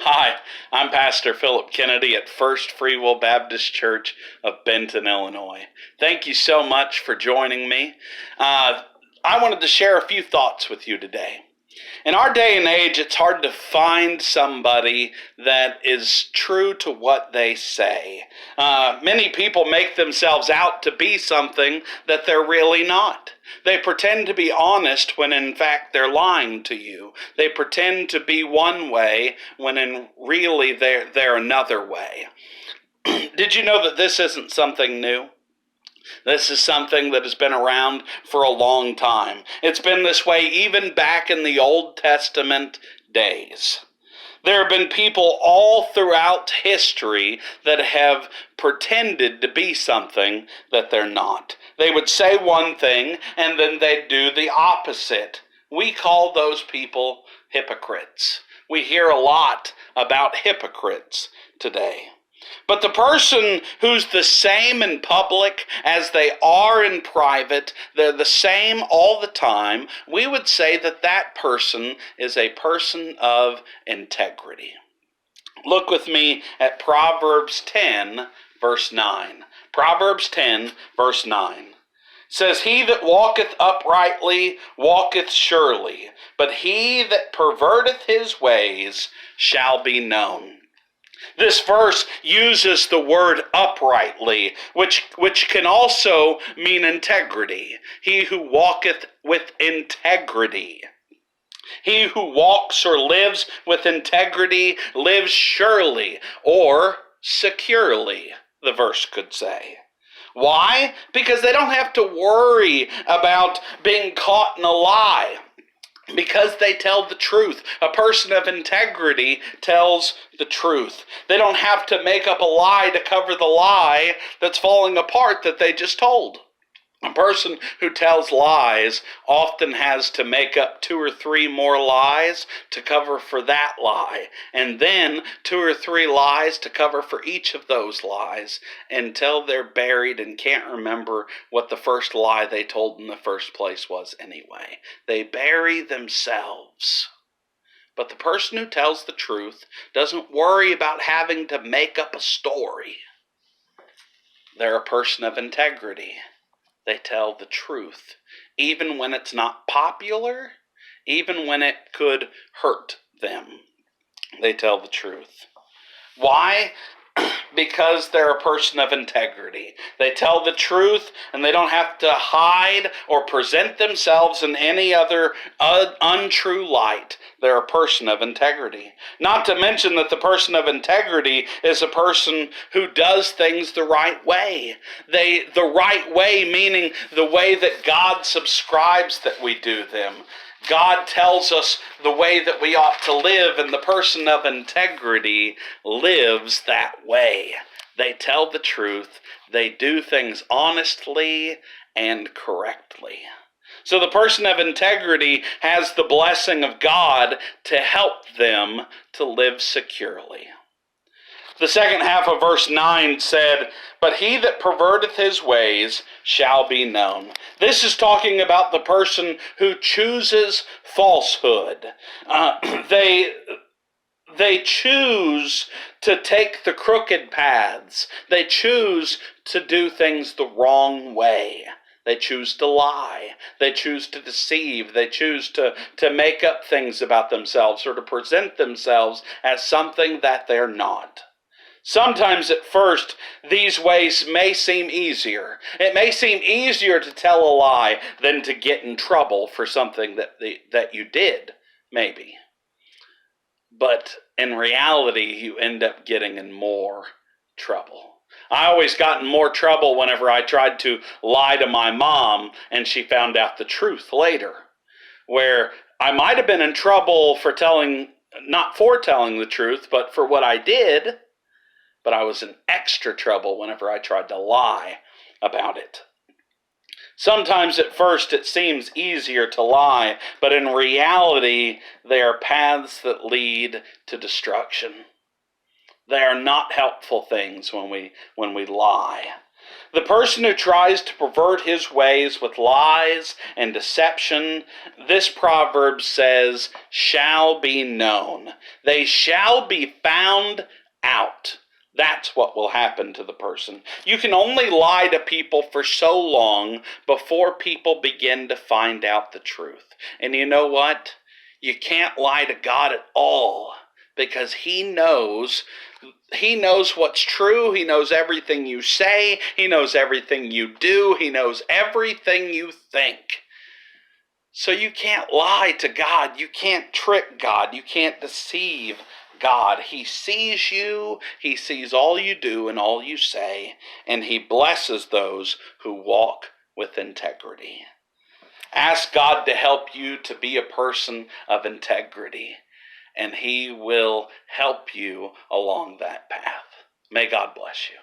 Hi, I'm Pastor Phillip Kennedy at First Free Will Baptist Church of Benton, Illinois. Thank you so much for joining me. I wanted to share a few thoughts with you today. In our day and age, it's hard to find somebody that is true to what they say. Many people make themselves out to be something that they're really not. They pretend to be honest when in fact they're lying to you. They pretend to be one way when in really they're another way. Did you know that this isn't something new? This is something that has been around for a long time. It's been this way even back in the Old Testament days. There have been people all throughout history that have pretended to be something that they're not. They would say one thing and then they'd do the opposite. We call those people hypocrites. We hear a lot about hypocrites today. But the person who's the same in public as they are in private, they're the same all the time, we would say that that person is a person of integrity. Look with me at Proverbs 10, verse 9. Proverbs 10, verse 9. It says, "He that walketh uprightly walketh surely, but he that perverteth his ways shall be known." This verse uses the word uprightly, which can also mean integrity. He who walketh with integrity. He who walks or lives with integrity lives surely or securely, the verse could say. Why? Because they don't have to worry about being caught in a lie. Because they tell the truth. A person of integrity tells the truth. They don't have to make up a lie to cover the lie that's falling apart that they just told. A person who tells lies often has to make up 2 or 3 more lies to cover for that lie, and then 2 or 3 lies to cover for each of those lies until they're buried and can't remember what the first lie they told in the first place was anyway. They bury themselves. But the person who tells the truth doesn't worry about having to make up a story. They're a person of integrity. They tell the truth, even when it's not popular, even when it could hurt them. They tell the truth. Why? Because they're a person of integrity. They tell the truth and they don't have to hide or present themselves in any other untrue light. They're a person of integrity. Not to mention that the person of integrity is a person who does things the right way. The right way meaning the way that God subscribes that we do them. God tells us the way that we ought to live, and the person of integrity lives that way. They tell the truth. They do things honestly and correctly. So the person of integrity has the blessing of God to help them to live securely. The second half of verse 9 said, "But he that perverteth his ways shall be known." This is talking about the person who chooses falsehood. They choose to take the crooked paths. They choose to do things the wrong way. They choose to lie. They choose to deceive. They choose to make up things about themselves or to present themselves as something that they're not. Sometimes at first, these ways may seem easier. It may seem easier to tell a lie than to get in trouble for something that you did, maybe. But in reality, you end up getting in more trouble. I always got in more trouble whenever I tried to lie to my mom and she found out the truth later. Where I might have been in trouble for not for telling the truth, but for what I did. But I was in extra trouble whenever I tried to lie about it. Sometimes at first it seems easier to lie, but in reality, they are paths that lead to destruction. They are not helpful things when we lie. The person who tries to pervert his ways with lies and deception, this proverb says, shall be known. They shall be found out. That's what will happen to the person. You can only lie to people for so long before people begin to find out the truth. And you know what? You can't lie to God at all, because He knows what's true. He knows everything you say. He knows everything you do. He knows everything you think. So you can't lie to God. You can't trick God. You can't deceive God. He sees you. He sees all you do and all you say, and He blesses those who walk with integrity. Ask God to help you to be a person of integrity, and He will help you along that path. May God bless you.